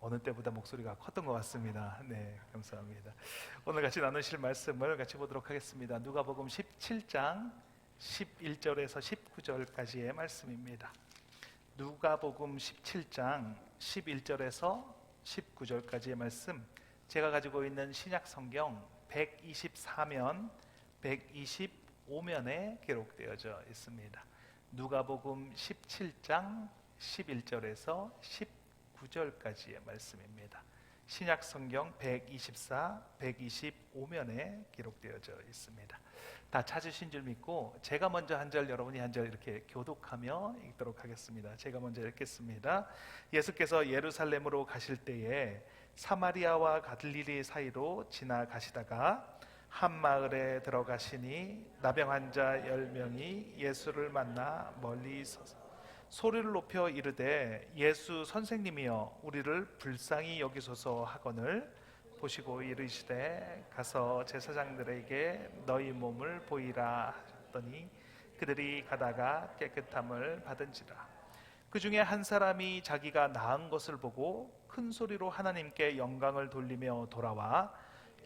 어느 때보다 목소리가 컸던 것 같습니다. 네, 감사합니다. 오늘 같이 나누실 말씀을 같이 보도록 하겠습니다. 누가복음 17장 11절에서 19절까지의 말씀입니다. 누가복음 17장 11절에서 19절까지의 말씀, 제가 가지고 있는 신약 성경 124면 125면에 기록되어져 있습니다. 누가복음 17장 11절에서 19절까지의 말씀입니다. 신약 성경 124, 125면에 기록되어져 있습니다. 다 찾으신 줄 믿고 제가 먼저 한 절, 여러분이 한 절 이렇게 교독하며 읽도록 하겠습니다. 제가 먼저 읽겠습니다. 예수께서 예루살렘으로 가실 때에 사마리아와 갈릴리 사이로 지나가시다가 한 마을에 들어가시니 나병 환자 10명이 예수를 만나 멀리 서서 소리를 높여 이르되 예수 선생님이여 우리를 불쌍히 여기소서 하거늘 보시고 이르시되 가서 제사장들에게 너희 몸을 보이라 하셨더니 그들이 가다가 깨끗함을 받은지라. 그 중에 한 사람이 자기가 나은 것을 보고 큰 소리로 하나님께 영광을 돌리며 돌아와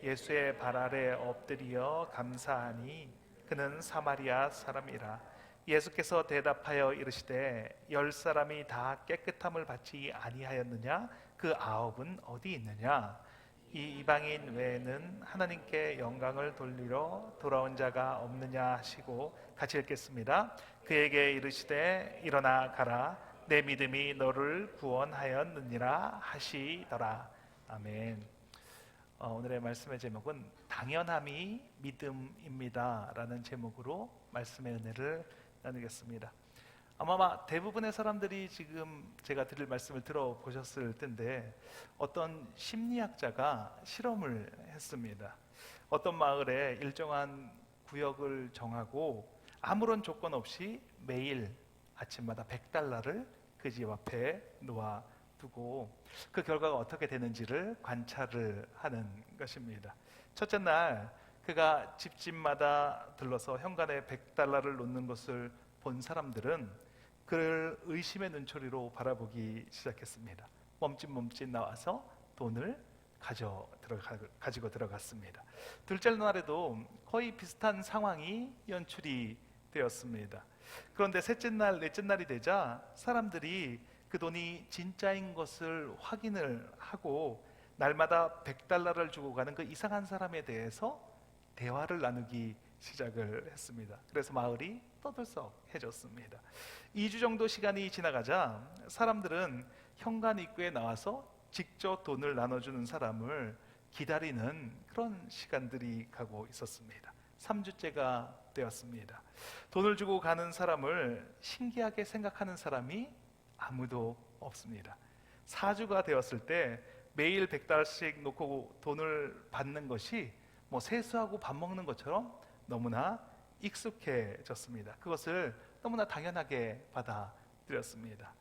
예수의 발 아래 엎드려 감사하니 그는 사마리아 사람이라. 예수께서 대답하여 이르시되 10사람이 다 깨끗함을 받지 아니하였느냐? 그 9은 어디 있느냐? 이 이방인 외에는 하나님께 영광을 돌리러 돌아온 자가 없느냐 하시고, 같이 읽겠습니다. 그에게 이르시되 일어나 가라, 내 믿음이 너를 구원하였느니라 하시더라. 아멘. 오늘의 말씀의 제목은 당연함이 믿음입니다 라는 제목으로 말씀의 은혜를 나누겠습니다. 아마 대부분의 사람들이 지금 제가 드릴 말씀을 들어보셨을 텐데, 어떤 심리학자가 실험을 했습니다. 어떤 마을에 일정한 구역을 정하고 아무런 조건 없이 매일 아침마다 $100를 그 집 앞에 놓아두고 그 결과가 어떻게 되는지를 관찰을 하는 것입니다. 첫째 날 그가 집집마다 들러서 현관에 $100를 놓는 것을 본 사람들은 그를 의심의 눈초리로 바라보기 시작했습니다. 멈칫멈칫 나와서 돈을 가지고 들어갔습니다. 둘째 날에도 거의 비슷한 상황이 연출이 되었습니다. 그런데 셋째 날, 넷째 날이 되자 사람들이 그 돈이 진짜인 것을 확인을 하고 날마다 $100를 주고 가는 그 이상한 사람에 대해서 대화를 나누기 시작을 했습니다. 그래서 마을이 떠들썩해졌습니다. 2주 정도 시간이 지나가자 사람들은 현관 입구에 나와서 직접 돈을 나눠주는 사람을 기다리는 그런 시간들이 가고 있었습니다. 3주째가 되었습니다. 돈을 주고 가는 사람을 신기하게 생각하는 사람이 아무도 없습니다. 4주가 되었을 때 매일 $100씩 놓고 돈을 받는 것이 세수하고 밥 먹는 것처럼 너무나 익숙해졌습니다. 그것을 너무나 당연하게 받아들였습니다.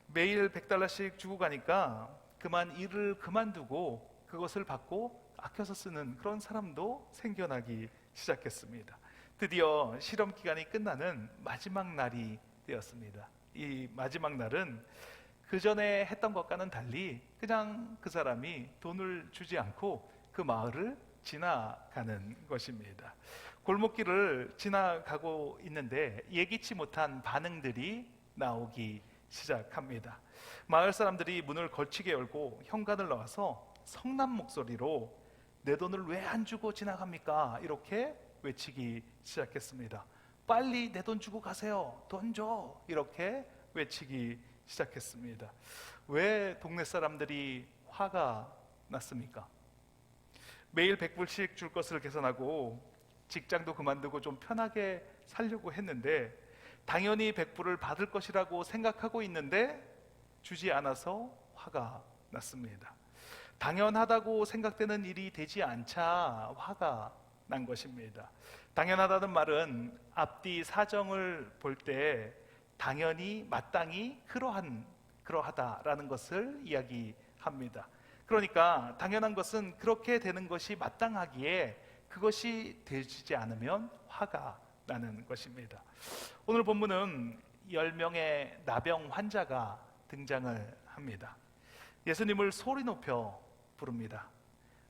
매일 $100씩 주고 가니까 그만 일을 그만두고 그것을 받고 아껴서 쓰는 그런 사람도 생겨나기 시작했습니다. 드디어 실험 기간이 끝나는 마지막 날이 되었습니다. 이 마지막 날은 그 전에 했던 것과는 달리 그냥 그 사람이 돈을 주지 않고 그 마을을 지나가는 것입니다. 골목길을 지나가고 있는데 예기치 못한 반응들이 나오기 시작합니다. 마을 사람들이 문을 걸치게 열고 현관을 나와서 성난 목소리로 내 돈을 왜 안 주고 지나갑니까? 이렇게 외치기 시작했습니다. 빨리 내 돈 주고 가세요. 돈 줘. 이렇게 외치기 시작했습니다. 왜 동네 사람들이 화가 났습니까? 매일 $100씩 줄 것을 계산하고 직장도 그만두고 좀 편하게 살려고 했는데 당연히 $100을 받을 것이라고 생각하고 있는데 주지 않아서 화가 났습니다. 당연하다고 생각되는 일이 되지 않자 화가 난 것입니다. 당연하다는 말은 앞뒤 사정을 볼 때 당연히 마땅히 그러하다라는 것을 이야기합니다. 그러니까 당연한 것은 그렇게 되는 것이 마땅하기에 그것이 되지 않으면 화가 나는 것입니다. 오늘 본문은 10명의 나병 환자가 등장을 합니다. 예수님을 소리 높여 부릅니다.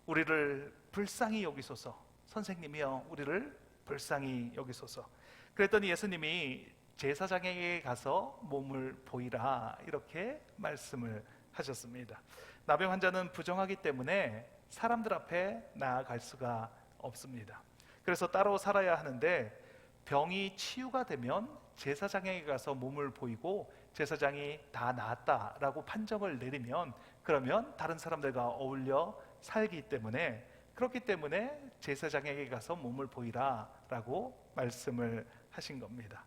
우리를 불쌍히 여기소서. 선생님이여, 우리를 불쌍히 여기소서. 그랬더니 예수님이 제사장에게 가서 몸을 보이라, 이렇게 말씀을 하셨습니다. 나병 환자는 부정하기 때문에 사람들 앞에 나아갈 수가 없습니다. 그래서 따로 살아야 하는데, 병이 치유가 되면 제사장에게 가서 몸을 보이고 제사장이 다 나았다라고 판정을 내리면, 그러면 다른 사람들과 어울려 살기 때문에, 그렇기 때문에 제사장에게 가서 몸을 보이라 라고 말씀을 하신 겁니다.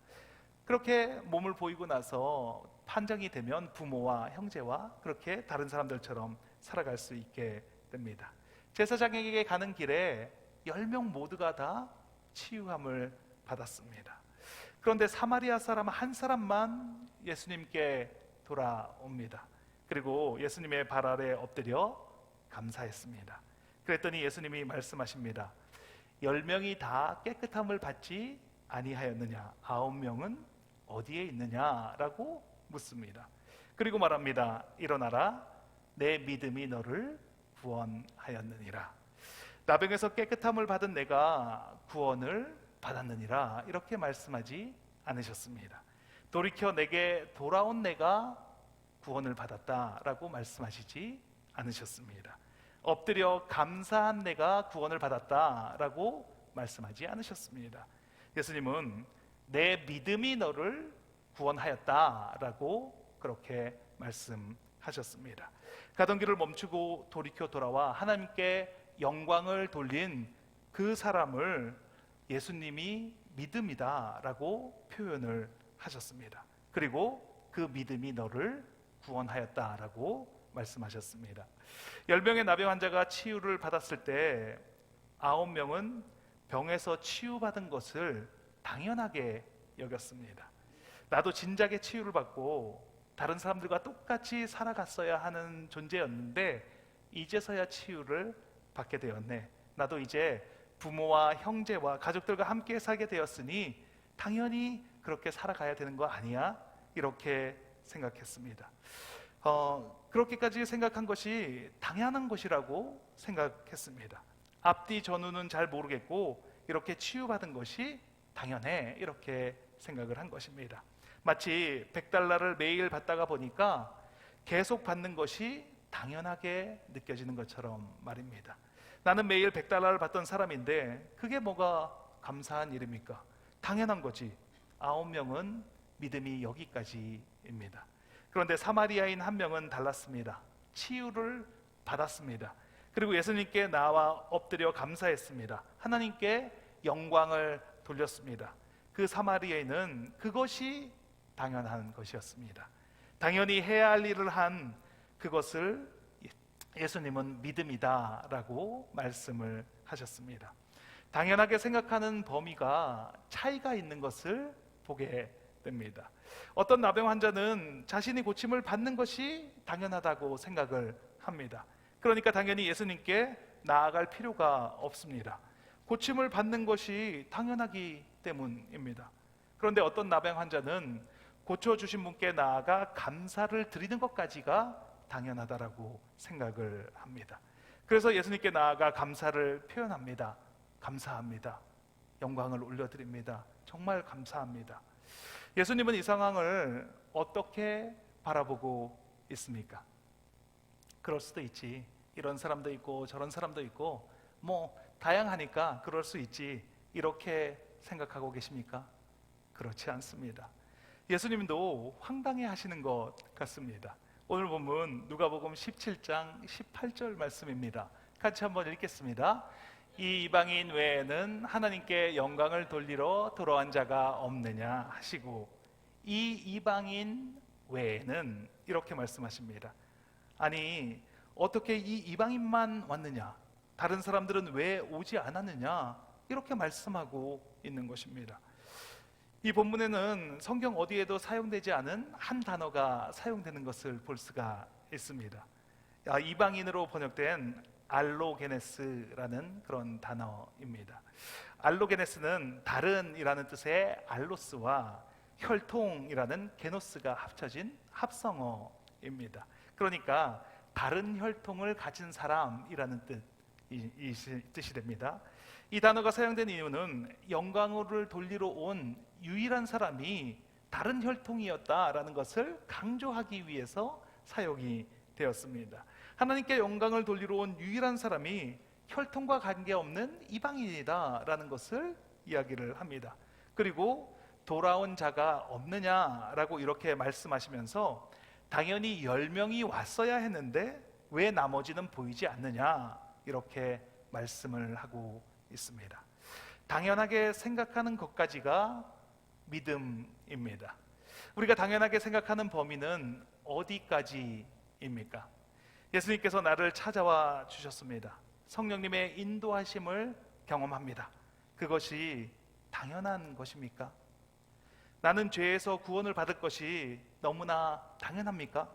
그렇게 몸을 보이고 나서 판정이 되면 부모와 형제와 그렇게 다른 사람들처럼 살아갈 수 있게 됩니다. 제사장에게 가는 길에 10명 모두가 다 치유함을 받았습니다. 그런데 사마리아 사람 한 사람만 예수님께 돌아옵니다. 그리고 예수님의 발 아래 엎드려 감사했습니다. 그랬더니 예수님이 말씀하십니다. 10명이 다 깨끗함을 받지 아니하였느냐? 9명은 어디에 있느냐? 라고 묻습니다. 그리고 말합니다. 일어나라, 내 믿음이 너를 구원하였느니라. 나병에서 깨끗함을 받은 내가 구원을 받았느니라, 이렇게 말씀하지 않으셨습니다. 돌이켜 내게 돌아온 내가 구원을 받았다라고 말씀하시지 않으셨습니다. 엎드려 감사한 내가 구원을 받았다라고 말씀하지 않으셨습니다. 예수님은 내 믿음이 너를 구원하였다라고 그렇게 말씀하셨습니다. 가던 길을 멈추고 돌이켜 돌아와 하나님께 영광을 돌린 그 사람을 예수님이 믿음이다라고 표현을 하셨습니다. 그리고 그 믿음이 너를 구원하였다라고 말씀하셨습니다. 10명의 나병 환자가 치유를 받았을 때 9명은 병에서 치유받은 것을 당연하게 여겼습니다. 나도 진작에 치유를 받고 다른 사람들과 똑같이 살아갔어야 하는 존재였는데 이제서야 치유를 받게 되었네. 나도 이제 부모와 형제와 가족들과 함께 살게 되었으니 당연히 그렇게 살아가야 되는 거 아니야? 이렇게 생각했습니다. 그렇게까지 생각한 것이 당연한 것이라고 생각했습니다. 앞뒤 전후는 잘 모르겠고 이렇게 치유받은 것이 당연해, 이렇게 생각을 한 것입니다. 마치 $100를 매일 받다가 보니까 계속 받는 것이 당연하게 느껴지는 것처럼 말입니다. 나는 매일 $100를 받던 사람인데 그게 뭐가 감사한 일입니까? 당연한 거지. 9명은 믿음이 여기까지입니다. 그런데 사마리아인 한 명은 달랐습니다. 치유를 받았습니다. 그리고 예수님께 나와 엎드려 감사했습니다. 하나님께 영광을 돌렸습니다. 그 사마리아인은 그것이 당연한 것이었습니다. 당연히 해야 할 일을 한 그것을 예수님은 믿음이다 라고 말씀을 하셨습니다. 당연하게 생각하는 범위가 차이가 있는 것을 보게 됩니다. 어떤 나병 환자는 자신이 고침을 받는 것이 당연하다고 생각을 합니다. 그러니까 당연히 예수님께 나아갈 필요가 없습니다. 고침을 받는 것이 당연하기 때문입니다. 그런데 어떤 나병 환자는 고쳐주신 분께 나아가 감사를 드리는 것까지가 당연하다라고 생각을 합니다. 그래서 예수님께 나아가 감사를 표현합니다. 감사합니다. 영광을 올려드립니다. 정말 감사합니다. 예수님은 이 상황을 어떻게 바라보고 있습니까? 그럴 수도 있지. 이런 사람도 있고 저런 사람도 있고 뭐 다양하니까 그럴 수 있지. 이렇게 생각하고 계십니까? 그렇지 않습니다. 예수님도 황당해 하시는 것 같습니다. 오늘 본문 누가복음 17장 18절 말씀입니다. 같이 한번 읽겠습니다. 이 이방인 외에는 하나님께 영광을 돌리러 돌아온 자가 없느냐 하시고, 이 이방인 외에는 이렇게 말씀하십니다. 아니 어떻게 이 이방인만 왔느냐, 다른 사람들은 왜 오지 않았느냐, 이렇게 말씀하고 있는 것입니다. 이 본문에는 성경 어디에도 사용되지 않은 한 단어가 사용되는 것을 볼 수가 있습니다. 이방인으로 번역된 알로게네스라는 그런 단어입니다. 알로게네스는 다른이라는 뜻의 알로스와 혈통이라는 게노스가 합쳐진 합성어입니다. 그러니까 다른 혈통을 가진 사람이라는 뜻이 됩니다. 이 단어가 사용된 이유는 영광을 돌리러 온 유일한 사람이 다른 혈통이었다라는 것을 강조하기 위해서 사용이 되었습니다. 하나님께 영광을 돌리러 온 유일한 사람이 혈통과 관계없는 이방인이다라는 것을 이야기를 합니다. 그리고 돌아온 자가 없느냐라고 이렇게 말씀하시면서 당연히 10명이 왔어야 했는데 왜 나머지는 보이지 않느냐 이렇게 말씀을 하고 있습니다. 당연하게 생각하는 것까지가 믿음입니다. 우리가 당연하게 생각하는 범위는 어디까지입니까? 예수님께서 나를 찾아와 주셨습니다. 성령님의 인도하심을 경험합니다. 그것이 당연한 것입니까? 나는 죄에서 구원을 받을 것이 너무나 당연합니까?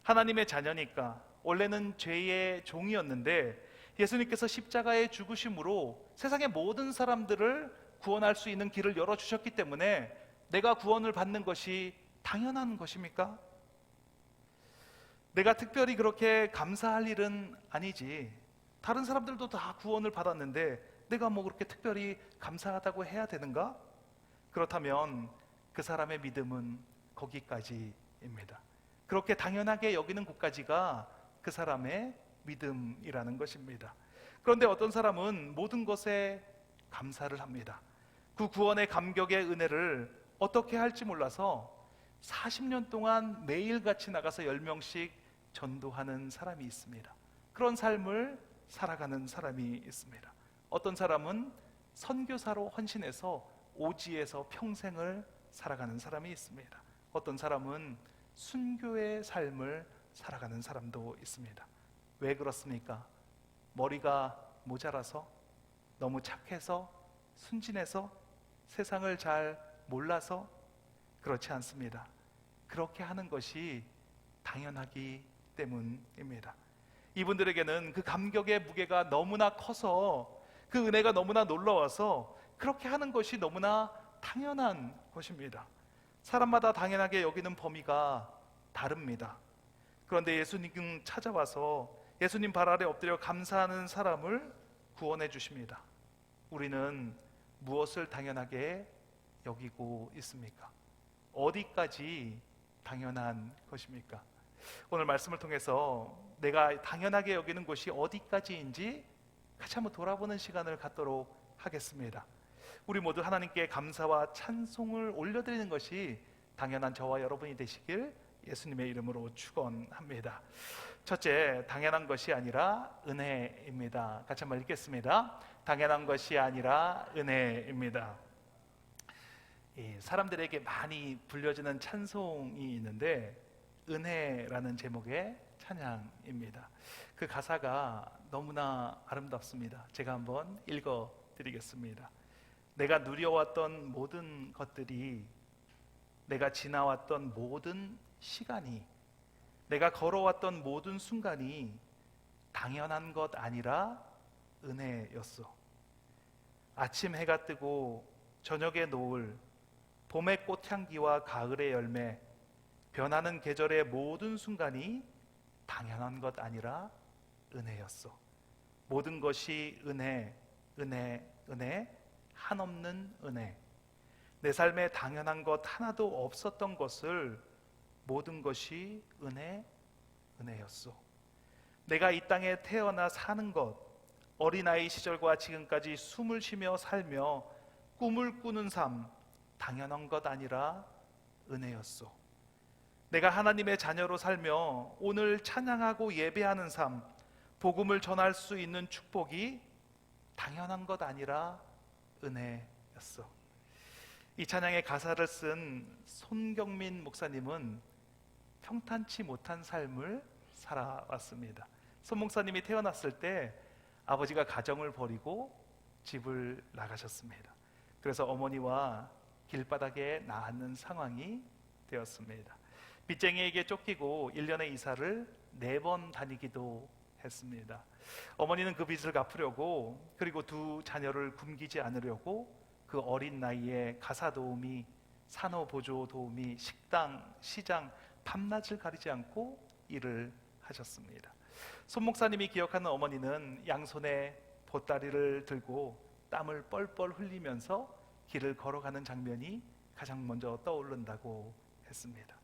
하나님의 자녀니까 원래는 죄의 종이었는데 예수님께서 십자가의 죽으심으로 세상의 모든 사람들을 구원할 수 있는 길을 열어주셨기 때문에 내가 구원을 받는 것이 당연한 것입니까? 내가 특별히 그렇게 감사할 일은 아니지. 다른 사람들도 다 구원을 받았는데 내가 뭐 그렇게 특별히 감사하다고 해야 되는가? 그렇다면 그 사람의 믿음은 거기까지입니다. 그렇게 당연하게 여기는 곳까지가 그 사람의 믿음이라는 것입니다. 그런데 어떤 사람은 모든 것에 감사를 합니다. 그 구원의 감격의 은혜를 어떻게 할지 몰라서 40년 동안 매일같이 나가서 10명씩 전도하는 사람이 있습니다. 그런 삶을 살아가는 사람이 있습니다. 어떤 사람은 선교사로 헌신해서 오지에서 평생을 살아가는 사람이 있습니다. 어떤 사람은 순교의 삶을 살아가는 사람도 있습니다. 왜 그렇습니까? 머리가 모자라서, 너무 착해서, 순진해서, 세상을 잘 몰라서? 그렇지 않습니다. 그렇게 하는 것이 당연하기 때문입니다. 이분들에게는 그 감격의 무게가 너무나 커서, 그 은혜가 너무나 놀라워서 그렇게 하는 것이 너무나 당연한 것입니다. 사람마다 당연하게 여기는 범위가 다릅니다. 그런데 예수님 찾아와서 예수님 발 아래 엎드려 감사하는 사람을 구원해 주십니다. 우리는 무엇을 당연하게 여기고 있습니까? 어디까지 당연한 것입니까? 오늘 말씀을 통해서 내가 당연하게 여기는 것이 어디까지인지 같이 한번 돌아보는 시간을 갖도록 하겠습니다. 우리 모두 하나님께 감사와 찬송을 올려드리는 것이 당연한 저와 여러분이 되시길 예수님의 이름으로 축원합니다. 첫째, 당연한 것이 아니라 은혜입니다. 같이 한번 읽겠습니다. 당연한 것이 아니라 은혜입니다. 사람들에게 많이 불려지는 찬송이 있는데 은혜라는 제목의 찬양입니다. 그 가사가 너무나 아름답습니다. 제가 한번 읽어드리겠습니다. 내가 누려왔던 모든 것들이, 내가 지나왔던 모든 시간이, 내가 걸어왔던 모든 순간이 당연한 것 아니라 은혜였어. 아침 해가 뜨고 저녁의 노을, 봄의 꽃향기와 가을의 열매, 변하는 계절의 모든 순간이 당연한 것 아니라 은혜였어. 모든 것이 은혜, 은혜, 은혜, 한없는 은혜. 내 삶에 당연한 것 하나도 없었던 것을 모든 것이 은혜, 은혜였어. 내가 이 땅에 태어나 사는 것, 어린아이 시절과 지금까지 숨을 쉬며 살며 꿈을 꾸는 삶, 당연한 것 아니라 은혜였어. 내가 하나님의 자녀로 살며 오늘 찬양하고 예배하는 삶, 복음을 전할 수 있는 축복이 당연한 것 아니라 은혜였어. 이 찬양의 가사를 쓴 손경민 목사님은 평탄치 못한 삶을 살아왔습니다. 손 목사님이 태어났을 때 아버지가 가정을 버리고 집을 나가셨습니다. 그래서 어머니와 길바닥에 나앉는 상황이 되었습니다. 빚쟁이에게 쫓기고 1년의 이사를 4번 다니기도 했습니다. 어머니는 그 빚을 갚으려고, 그리고 두 자녀를 굶기지 않으려고 그 어린 나이에 가사 도우미, 산후 보조 도우미, 식당, 시장, 밤낮을 가리지 않고 일을 하셨습니다. 손 목사님이 기억하는 어머니는 양손에 보따리를 들고 땀을 뻘뻘 흘리면서 길을 걸어가는 장면이 가장 먼저 떠오른다고 했습니다.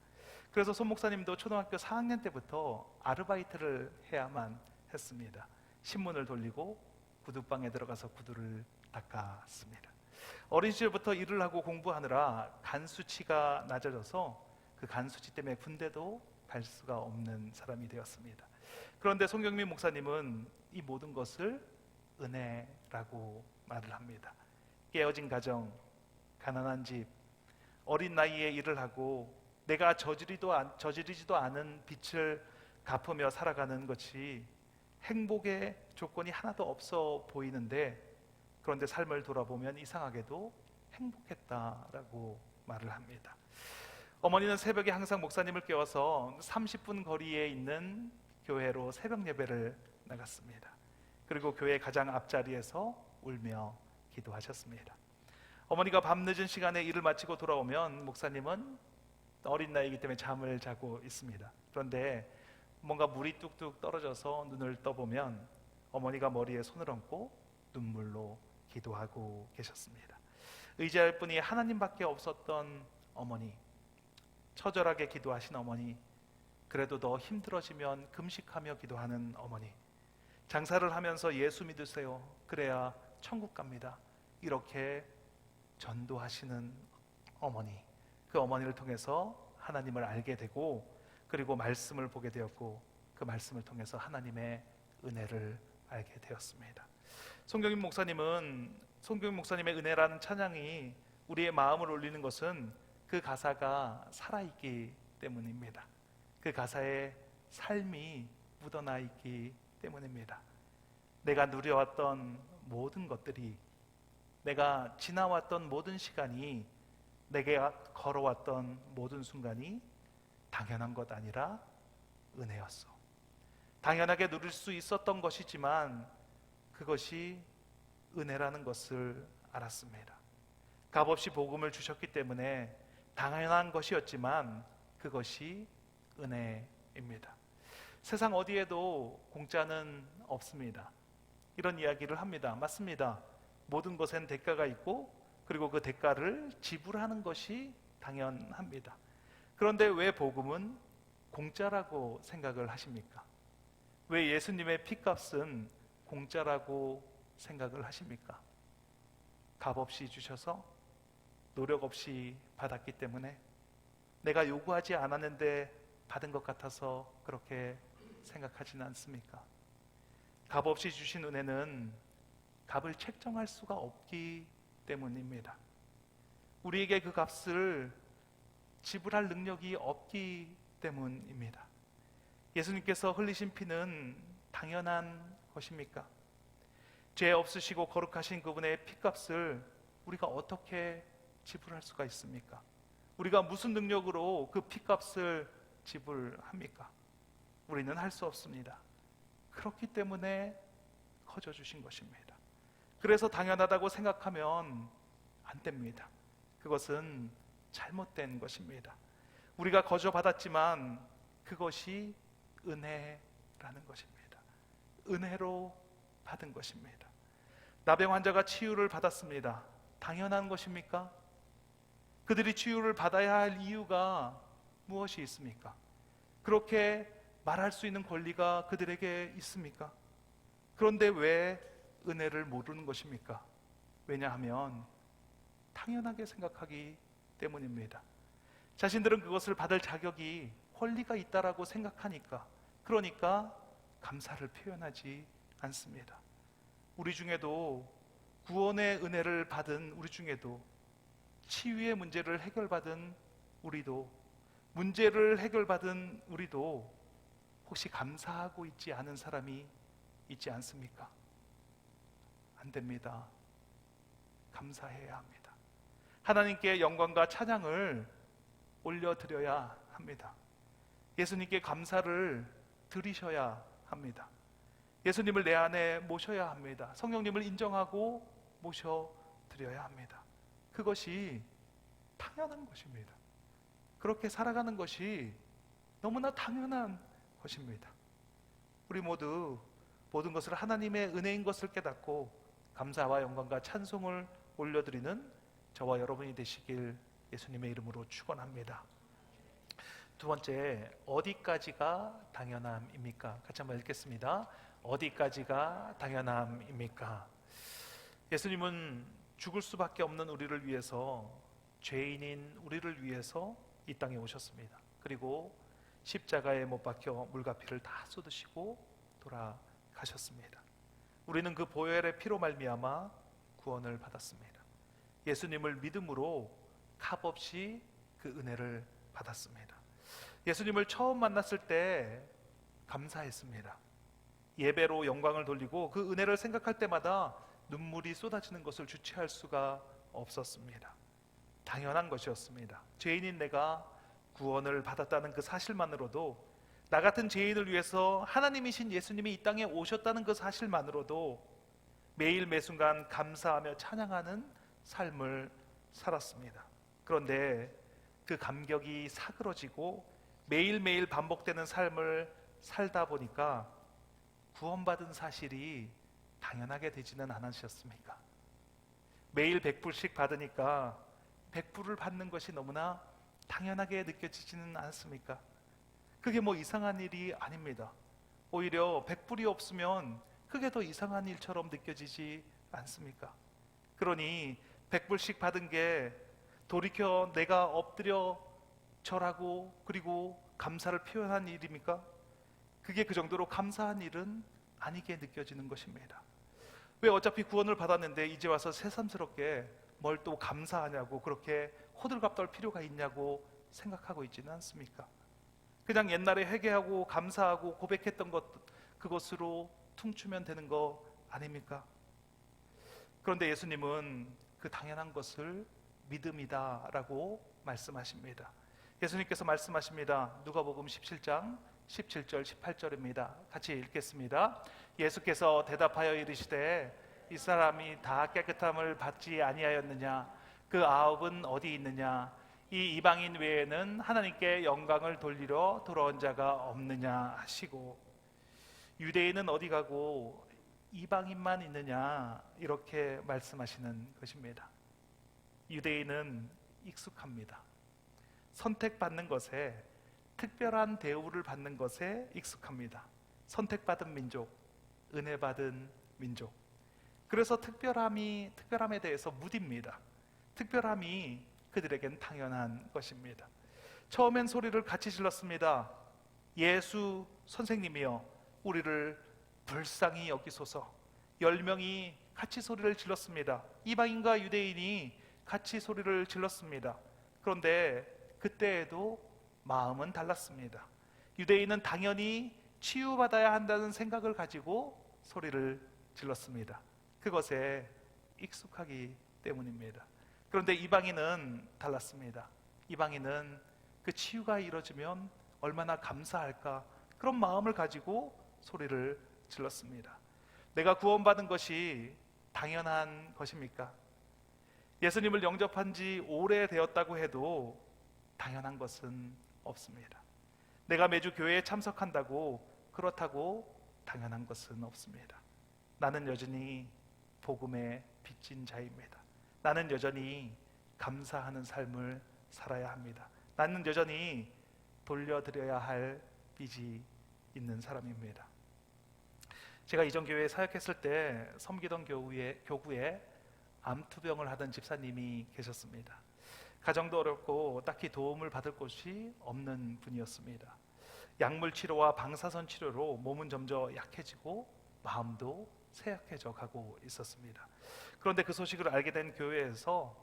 그래서 손 목사님도 초등학교 4학년 때부터 아르바이트를 해야만 했습니다. 신문을 돌리고 구두방에 들어가서 구두를 닦았습니다. 어린 시절부터 일을 하고 공부하느라 간 수치가 낮아져서 그 간 수치 때문에 군대도 갈 수가 없는 사람이 되었습니다. 그런데 송경민 목사님은 이 모든 것을 은혜라고 말을 합니다. 깨어진 가정, 가난한 집, 어린 나이에 일을 하고 내가 저지르지도 않은 빚을 갚으며 살아가는 것이 행복의 조건이 하나도 없어 보이는데, 그런데 삶을 돌아보면 이상하게도 행복했다라고 말을 합니다. 어머니는 새벽에 항상 목사님을 깨워서 30분 거리에 있는 교회로 새벽 예배를 나갔습니다. 그리고 교회 가장 앞자리에서 울며 기도하셨습니다. 어머니가 밤늦은 시간에 일을 마치고 돌아오면 목사님은 어린 나이이기 때문에 잠을 자고 있습니다. 그런데 뭔가 물이 뚝뚝 떨어져서 눈을 떠보면 어머니가 머리에 손을 얹고 눈물로 기도하고 계셨습니다. 의지할 분이 하나님밖에 없었던 어머니, 처절하게 기도하신 어머니, 그래도 더 힘들어지면 금식하며 기도하는 어머니, 장사를 하면서 예수 믿으세요, 그래야 천국 갑니다, 이렇게 전도하시는 어머니, 그 어머니를 통해서 하나님을 알게 되고, 그리고 말씀을 보게 되었고, 그 말씀을 통해서 하나님의 은혜를 알게 되었습니다. 송경민 목사님의 은혜라는 찬양이 우리의 마음을 울리는 것은 그 가사가 살아있기 때문입니다. 그 가사에 삶이 묻어나 있기 때문입니다. 내가 누려왔던 모든 것들이, 내가 지나왔던 모든 시간이, 내가 걸어왔던 모든 순간이 당연한 것 아니라 은혜였어. 당연하게 누릴 수 있었던 것이지만 그것이 은혜라는 것을 알았습니다. 값없이 복음을 주셨기 때문에 당연한 것이었지만 그것이 은혜입니다. 세상 어디에도 공짜는 없습니다. 이런 이야기를 합니다. 맞습니다. 모든 것엔 대가가 있고, 그리고 그 대가를 지불하는 것이 당연합니다. 그런데 왜 복음은 공짜라고 생각을 하십니까? 왜 예수님의 피값은 공짜라고 생각을 하십니까? 값없이 주셔서 노력 없이 받았기 때문에, 내가 요구하지 않았는데 받은 것 같아서 그렇게 생각하지는 않습니까? 값없이 주신 은혜는 값을 책정할 수가 없기 때문입니다. 우리에게 그 값을 지불할 능력이 없기 때문입니다. 예수님께서 흘리신 피는 당연한 것입니까? 죄 없으시고 거룩하신 그분의 피값을 우리가 어떻게 지불할 수가 있습니까? 우리가 무슨 능력으로 그 피값을 지불합니까? 우리는 할 수 없습니다. 그렇기 때문에 거저 주신 것입니다. 그래서 당연하다고 생각하면 안 됩니다. 그것은 잘못된 것입니다. 우리가 거저 받았지만 그것이 은혜라는 것입니다. 은혜로 받은 것입니다. 나병 환자가 치유를 받았습니다. 당연한 것입니까? 그들이 치유를 받아야 할 이유가 무엇이 있습니까? 그렇게 말할 수 있는 권리가 그들에게 있습니까? 그런데 왜 은혜를 모르는 것입니까? 왜냐하면 당연하게 생각하기 때문입니다. 자신들은 그것을 받을 자격이, 권리가 있다라고 생각하니까, 그러니까 감사를 표현하지 않습니다. 우리 중에도 구원의 은혜를 받은 우리 중에도, 치유의 문제를 해결받은 우리도, 문제를 해결받은 우리도 혹시 감사하고 있지 않은 사람이 있지 않습니까? 안 됩니다. 감사해야 합니다. 하나님께 영광과 찬양을 올려드려야 합니다. 예수님께 감사를 드리셔야 합니다. 예수님을 내 안에 모셔야 합니다. 성령님을 인정하고 모셔드려야 합니다. 그것이 당연한 것입니다. 그렇게 살아가는 것이 너무나 당연한 것입니다. 우리 모두 모든 것을 하나님의 은혜인 것을 깨닫고 감사와 영광과 찬송을 올려드리는 저와 여러분이 되시길 예수님의 이름으로 축원합니다. 두 번째, 어디까지가 당연함입니까? 같이 한번 읽겠습니다. 어디까지가 당연함입니까? 예수님은 죽을 수밖에 없는 우리를 위해서, 죄인인 우리를 위해서 이 땅에 오셨습니다. 그리고 십자가에 못 박혀 물과 피를 다 쏟으시고 돌아가셨습니다. 우리는 그 보혈의 피로 말미암아 구원을 받았습니다. 예수님을 믿음으로 값없이 그 은혜를 받았습니다. 예수님을 처음 만났을 때 감사했습니다. 예배로 영광을 돌리고 그 은혜를 생각할 때마다 눈물이 쏟아지는 것을 주체할 수가 없었습니다. 당연한 것이었습니다. 죄인인 내가 구원을 받았다는 그 사실만으로도, 나 같은 죄인을 위해서 하나님이신 예수님이 이 땅에 오셨다는 그 사실만으로도 매일 매순간 감사하며 찬양하는 삶을 살았습니다. 그런데 그 감격이 사그러지고 매일매일 반복되는 삶을 살다 보니까 구원받은 사실이 당연하게 되지는 않으셨습니까? 매일 100불씩 받으니까 100불을 받는 것이 너무나 당연하게 느껴지지는 않습니까? 그게 뭐 이상한 일이 아닙니다. 오히려 100불이 없으면 그게 더 이상한 일처럼 느껴지지 않습니까? 그러니 100불씩 받은 게 돌이켜 내가 엎드려 절하고 그리고 감사를 표현한 일입니까? 그게 그 정도로 감사한 일은 아니게 느껴지는 것입니다. 왜 어차피 구원을 받았는데 이제 와서 새삼스럽게 뭘 또 감사하냐고, 그렇게 호들갑 떨 필요가 있냐고 생각하고 있지는 않습니까? 그냥 옛날에 회개하고 감사하고 고백했던 것, 그것으로 퉁추면 되는 거 아닙니까? 그런데 예수님은 그 당연한 것을 믿음이다 라고 말씀하십니다. 예수님께서 말씀하십니다. 누가복음 17장 17절 18절입니다. 같이 읽겠습니다. 예수께서 대답하여 이르시되 이 사람이 다 깨끗함을 받지 아니하였느냐? 그 아홉은 어디 있느냐? 이 이방인 외에는 하나님께 영광을 돌리러 돌아온 자가 없느냐 하시고, 유대인은 어디 가고 이방인만 있느냐, 이렇게 말씀하시는 것입니다. 유대인은 익숙합니다. 선택받는 것에, 특별한 대우를 받는 것에 익숙합니다. 선택받은 민족, 은혜받은 민족. 그래서 특별함에 대해서 무딥니다. 특별함이 그들에겐 당연한 것입니다. 처음엔 소리를 같이 질렀습니다. 예수 선생님이여, 우리를 불쌍히 여기소서. 10명이 같이 소리를 질렀습니다. 이방인과 유대인이 같이 소리를 질렀습니다. 그런데 그때에도 마음은 달랐습니다. 유대인은 당연히 치유받아야 한다는 생각을 가지고 소리를 질렀습니다. 그것에 익숙하기 때문입니다. 그런데 이방인은 달랐습니다. 이방인은 그 치유가 이루어지면 얼마나 감사할까, 그런 마음을 가지고 소리를 질렀습니다. 내가 구원받은 것이 당연한 것입니까? 예수님을 영접한 지 오래되었다고 해도 당연한 것은 없습니다. 내가 매주 교회에 참석한다고 그렇다고 당연한 것은 없습니다. 나는 여전히 복음에 빚진 자입니다. 나는 여전히 감사하는 삶을 살아야 합니다. 나는 여전히 돌려드려야 할 빚이 있는 사람입니다. 제가 이전 교회에 사역했을 때 섬기던 교구에 암투병을 하던 집사님이 계셨습니다. 가정도 어렵고 딱히 도움을 받을 곳이 없는 분이었습니다. 약물 치료와 방사선 치료로 몸은 점점 약해지고 마음도 쇠약해져 가고 있었습니다. 그런데 그 소식을 알게 된 교회에서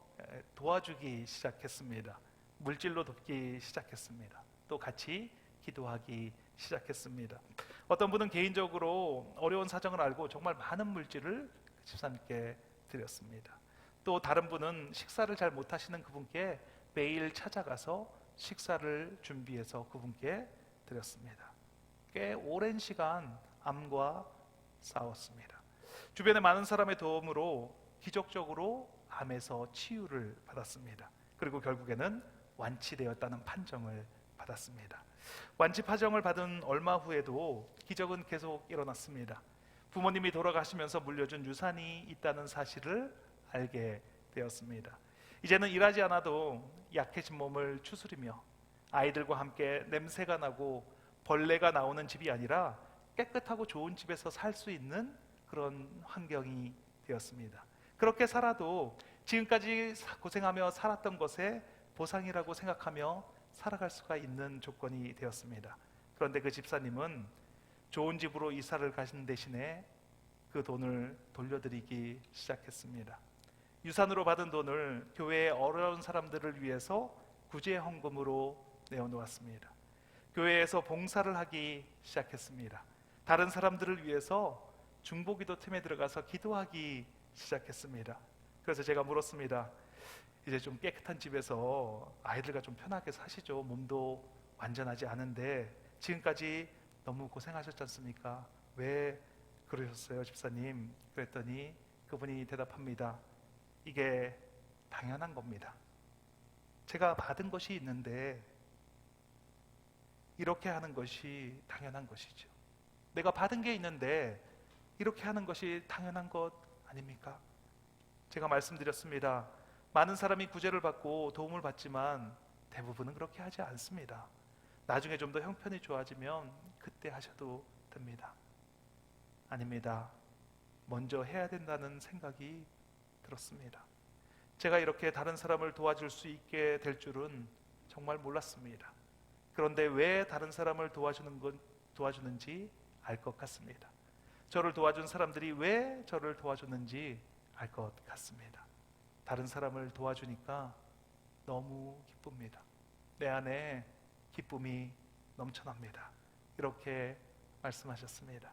도와주기 시작했습니다. 물질로 돕기 시작했습니다. 또 같이 기도하기 시작했습니다. 어떤 분은 개인적으로 어려운 사정을 알고 정말 많은 물질을 집사님께 드렸습니다. 또 다른 분은 식사를 잘 못하시는 그분께 매일 찾아가서 식사를 준비해서 그분께 드렸습니다. 꽤 오랜 시간 암과 싸웠습니다. 주변의 많은 사람의 도움으로 기적적으로 암에서 치유를 받았습니다. 그리고 결국에는 완치되었다는 판정을 받았습니다. 완치파정을 받은 얼마 후에도 기적은 계속 일어났습니다. 부모님이 돌아가시면서 물려준 유산이 있다는 사실을 알게 되었습니다. 이제는 일하지 않아도 약해진 몸을 추스리며 아이들과 함께 냄새가 나고 벌레가 나오는 집이 아니라 깨끗하고 좋은 집에서 살 수 있는 그런 환경이 되었습니다. 그렇게 살아도 지금까지 고생하며 살았던 것에 보상이라고 생각하며 살아갈 수가 있는 조건이 되었습니다. 그런데 그 집사님은 좋은 집으로 이사를 가신 대신에 그 돈을 돌려드리기 시작했습니다. 유산으로 받은 돈을 교회의 어려운 사람들을 위해서 구제 헌금으로 내어놓았습니다. 교회에서 봉사를 하기 시작했습니다. 다른 사람들을 위해서 중보기도 틈에 들어가서 기도하기 시작했습니다. 그래서 제가 물었습니다. 이제 좀 깨끗한 집에서 아이들과 좀 편하게 사시죠. 몸도 완전하지 않은데 지금까지 너무 고생하셨지 않습니까? 왜 그러셨어요, 집사님? 그랬더니 그분이 대답합니다. 이게 당연한 겁니다. 제가 받은 것이 있는데 이렇게 하는 것이 당연한 것이죠. 내가 받은 게 있는데 이렇게 하는 것이 당연한 것 아닙니까? 제가 말씀드렸습니다. 많은 사람이 구제를 받고 도움을 받지만 대부분은 그렇게 하지 않습니다. 나중에 좀 더 형편이 좋아지면 그때 하셔도 됩니다. 아닙니다. 먼저 해야 된다는 생각이 들었습니다. 제가 이렇게 다른 사람을 도와줄 수 있게 될 줄은 정말 몰랐습니다. 그런데 왜 다른 사람을 도와주는지 알 것 같습니다. 저를 도와준 사람들이 왜 저를 도와줬는지 알 것 같습니다. 다른 사람을 도와주니까 너무 기쁩니다. 내 안에 기쁨이 넘쳐납니다. 이렇게 말씀하셨습니다.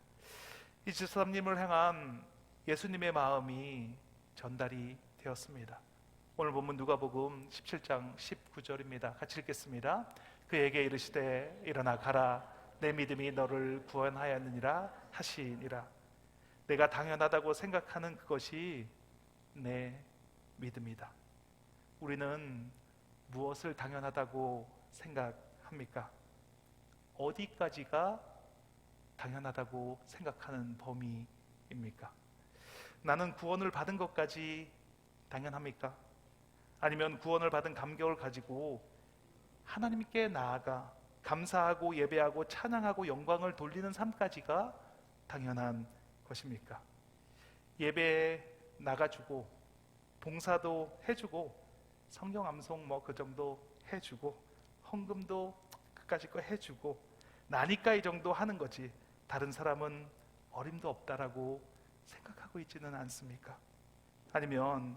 이 집사님을 향한 예수님의 마음이 전달이 되었습니다. 오늘 본문 누가복음 17장 19절입니다. 같이 읽겠습니다. 그에게 이르시되 일어나 가라, 내 믿음이 너를 구원하였느니라 하시니라. 내가 당연하다고 생각하는 그것이 내 믿음이다. 우리는 무엇을 당연하다고 생각합니까? 어디까지가 당연하다고 생각하는 범위입니까? 나는 구원을 받은 것까지 당연합니까? 아니면 구원을 받은 감격을 가지고 하나님께 나아가 감사하고 예배하고 찬양하고 영광을 돌리는 삶까지가 당연한 것입니까? 예배에 나가주고 봉사도 해주고 성경 암송 그 정도 해주고 헌금도 그까짓 거 해주고 나니까 이 정도 하는 거지 다른 사람은 어림도 없다라고 생각하고 있지는 않습니까? 아니면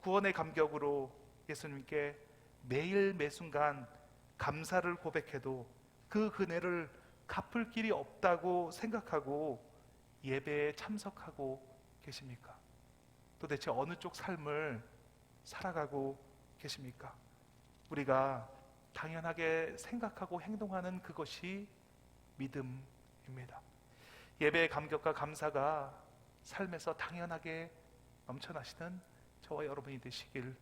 구원의 감격으로 예수님께 매일 매순간 감사를 고백해도 그 은혜를 갚을 길이 없다고 생각하고 예배에 참석하고 계십니까? 도대체 어느 쪽 삶을 살아가고 계십니까? 우리가 당연하게 생각하고 행동하는 그것이 믿음입니다. 예배의 감격과 감사가 삶에서 당연하게 넘쳐나시는 저와 여러분이 되시길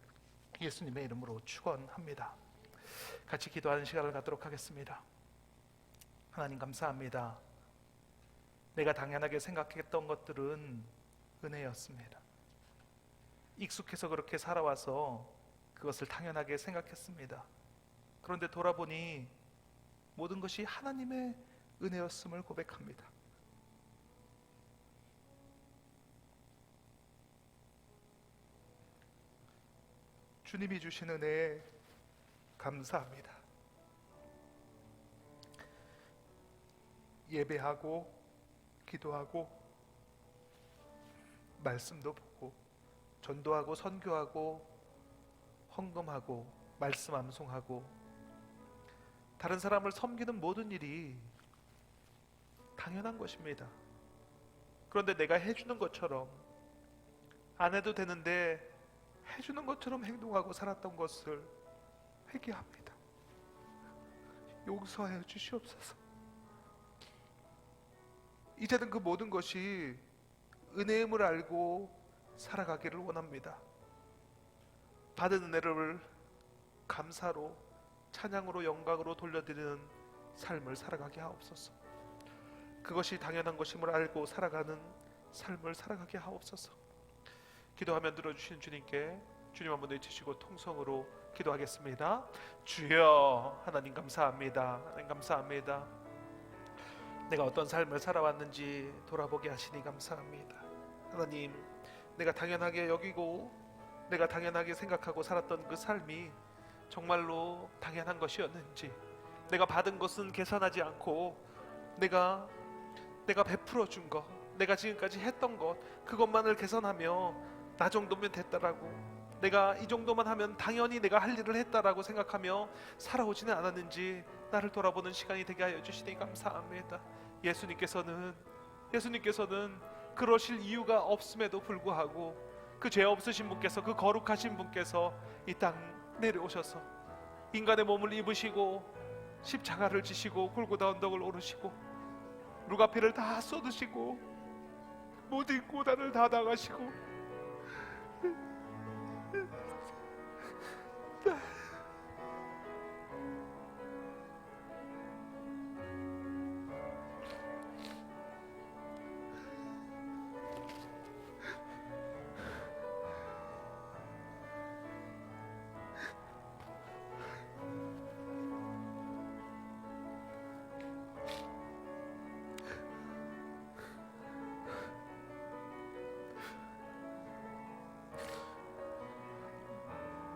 예수님의 이름으로 축원합니다. 같이 기도하는 시간을 갖도록 하겠습니다. 하나님 감사합니다. 내가 당연하게 생각했던 것들은 은혜였습니다. 익숙해서 그렇게 살아와서 그것을 당연하게 생각했습니다. 그런데 돌아보니 모든 것이 하나님의 은혜였음을 고백합니다. 주님이 주신 은혜에 감사합니다. 예배하고 기도하고 말씀도 보고 전도하고 선교하고 헌금하고 말씀 암송하고 다른 사람을 섬기는 모든 일이 당연한 것입니다. 그런데 내가 해주는 것처럼 안 해도 되는데 해주는 것처럼 행동하고 살았던 것을 회개합니다. 용서하여 주시옵소서. 이제는 그 모든 것이 은혜임을 알고 살아가기를 원합니다. 받은 은혜를 감사로 찬양으로 영광으로 돌려드리는 삶을 살아가게 하옵소서. 그것이 당연한 것임을 알고 살아가는 삶을 살아가게 하옵소서. 기도하면 들어주시는 주님께 주님 한번 외치시고 통성으로 기도하겠습니다. 주여, 하나님 감사합니다. 하나님 감사합니다. 내가 어떤 삶을 살아왔는지 돌아보게 하시니 감사합니다. 하나님, 내가 당연하게 여기고 내가 당연하게 생각하고 살았던 그 삶이 정말로 당연한 것이었는지, 내가 받은 것은 계산하지 않고 내가 베풀어 준 것, 내가 지금까지 했던 것, 그것만을 계산하며 나 정도면 됐다라고, 내가 이 정도만 하면 당연히 내가 할 일을 했다라고 생각하며 살아오지는 않았는지 나를 돌아보는 시간이 되게 하여 주시니 감사합니다. 예수님께서는 그러실 이유가 없음에도 불구하고 그 죄 없으신 분께서, 그 거룩하신 분께서 이 땅 내려오셔서 인간의 몸을 입으시고 십자가를 지시고 골고다 언덕을 오르시고 루가피를 다 쏟으시고 모든 고난을 다 당하시고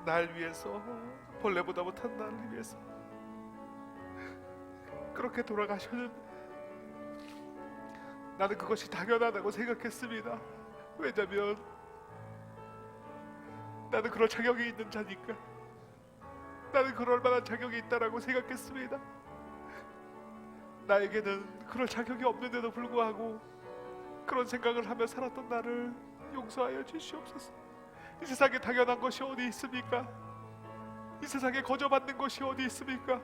날 위해서, 벌레보다 못한 나를 위해서 그렇게 돌아가셨는데 나는 그것이 당연하다고 생각했습니다. 왜냐면 나는 그럴 자격이 있는 자니까, 나는 그럴 만한 자격이 있다라고 생각했습니다. 나에게는 그럴 자격이 없는데도 불구하고 그런 생각을 하며 살았던 나를 용서하여 주시옵소서. 이 세상에 당연한 것이 어디 있습니까? 이 세상에 거저받는 것이 어디 있습니까?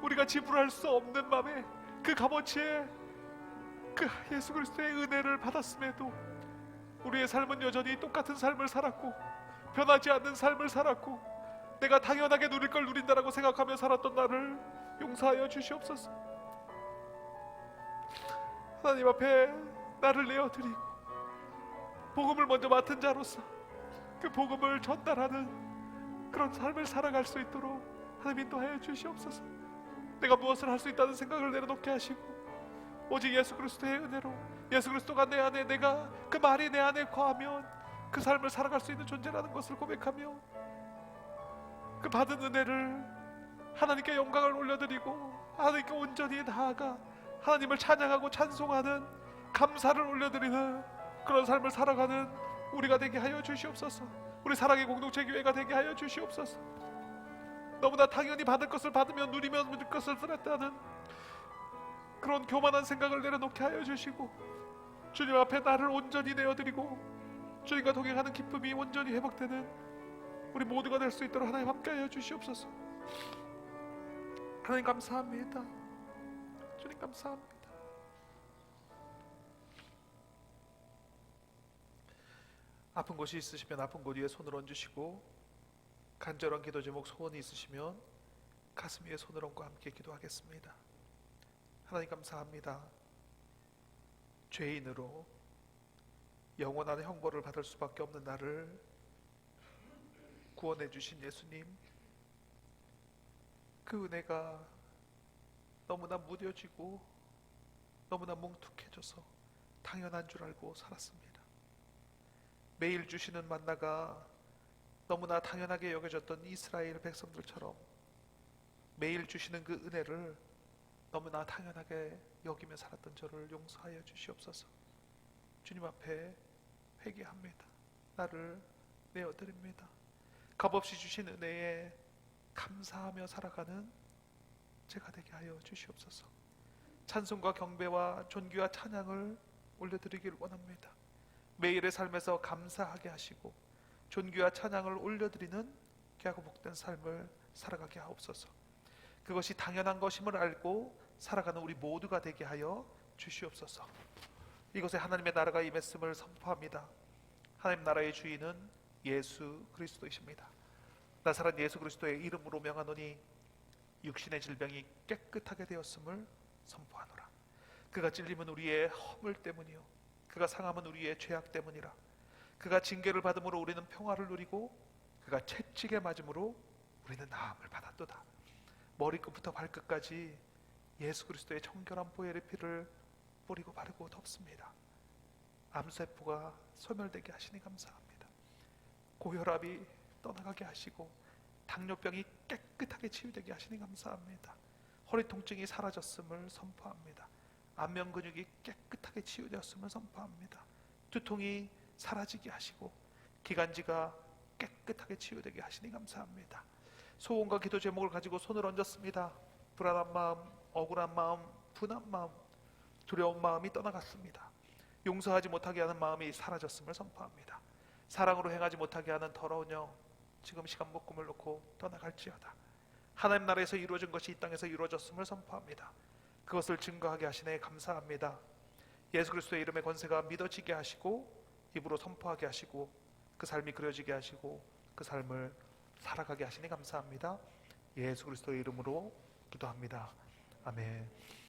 우리가 지불할 수 없는 맘에 그 값어치에 그 예수 그리스도의 은혜를 받았음에도 우리의 삶은 여전히 똑같은 삶을 살았고 변하지 않는 삶을 살았고 내가 당연하게 누릴 걸 누린다라고 생각하며 살았던 나를 용서하여 주시옵소서. 하나님 앞에 나를 내어드리고 복음을 먼저 맡은 자로서 그 복음을 전달하는 그런 삶을 살아갈 수 있도록 하나님 인도하여 주시옵소서. 내가 무엇을 할 수 있다는 생각을 내려놓게 하시고 오직 예수 그리스도의 은혜로, 예수 그리스도가 내 안에, 내가 그 말이 내 안에 거하면 그 삶을 살아갈 수 있는 존재라는 것을 고백하며 그 받은 은혜를 하나님께 영광을 올려드리고 하나님께 온전히 나아가 하나님을 찬양하고 찬송하는, 감사를 올려드리는 그런 삶을 살아가는 우리가 되게 하여 주시옵소서. 우리 사랑의 공동체 교회가 되게 하여 주시옵소서. 너무나 당연히 받을 것을 받으며 누리며 누릴 것을 누렸다는 그런 교만한 생각을 내려놓게 하여 주시고 주님 앞에 나를 온전히 내어드리고 주님과 동행하는 기쁨이 온전히 회복되는 우리 모두가 될 수 있도록 하나님 함께 하여 주시옵소서. 하나님 감사합니다. 주님 감사합니다. 아픈 곳이 있으시면 아픈 곳 위에 손을 얹으시고 간절한 기도 제목 소원이 있으시면 가슴 위에 손을 얹고 함께 기도하겠습니다. 하나님 감사합니다. 죄인으로 영원한 형벌을 받을 수밖에 없는 나를 구원해 주신 예수님, 그 은혜가 너무나 무뎌지고 너무나 뭉툭해져서 당연한 줄 알고 살았습니다. 매일 주시는 만나가 너무나 당연하게 여겨졌던 이스라엘 백성들처럼 매일 주시는 그 은혜를 너무나 당연하게 여기며 살았던 저를 용서하여 주시옵소서. 주님 앞에 회개합니다. 나를 내어드립니다. 값없이 주신 은혜에 감사하며 살아가는 제가 되게 하여 주시옵소서. 찬송과 경배와 존귀와 찬양을 올려드리길 원합니다. 매일의 삶에서 감사하게 하시고 존귀와 찬양을 올려드리는 귀하고 복된 삶을 살아가게 하옵소서. 그것이 당연한 것임을 알고 살아가는 우리 모두가 되게 하여 주시옵소서. 이곳에 하나님의 나라가 임했음을 선포합니다. 하나님 나라의 주인은 예수 그리스도이십니다. 나사렛 예수 그리스도의 이름으로 명하노니 육신의 질병이 깨끗하게 되었음을 선포하노라. 그가 찔림은 우리의 허물 때문이요 그가 상함은 우리의 죄악 때문이라. 그가 징계를 받음으로 우리는 평화를 누리고 그가 채찍에 맞음으로 우리는 나음을 받았도다. 머리끝부터 발끝까지 예수 그리스도의 정결한 보혈의 피를 뿌리고 바르고 덮습니다. 암세포가 소멸되게 하시니 감사합니다. 고혈압이 떠나가게 하시고 당뇨병이 깨끗하게 치유되게 하시니 감사합니다. 허리 통증이 사라졌음을 선포합니다. 안면 근육이 깨끗하게 치유되었음을 선포합니다. 두통이 사라지게 하시고 기관지가 깨끗하게 치유되게 하시니 감사합니다. 소원과 기도 제목을 가지고 손을 얹었습니다. 불안한 마음, 억울한 마음, 분한 마음, 두려운 마음이 떠나갔습니다. 용서하지 못하게 하는 마음이 사라졌음을 선포합니다. 사랑으로 행하지 못하게 하는 더러운 영, 지금 시간 묶음을 놓고 떠나갈지어다. 하나님 나라에서 이루어진 것이 이 땅에서 이루어졌음을 선포합니다. 그것을 증거하게 하시네 감사합니다. 예수 그리스도의 이름의 권세가 믿어지게 하시고 입으로 선포하게 하시고 그 삶이 그려지게 하시고 그 삶을 살아가게 하시니 감사합니다. 예수 그리스도의 이름으로 기도합니다. 아멘.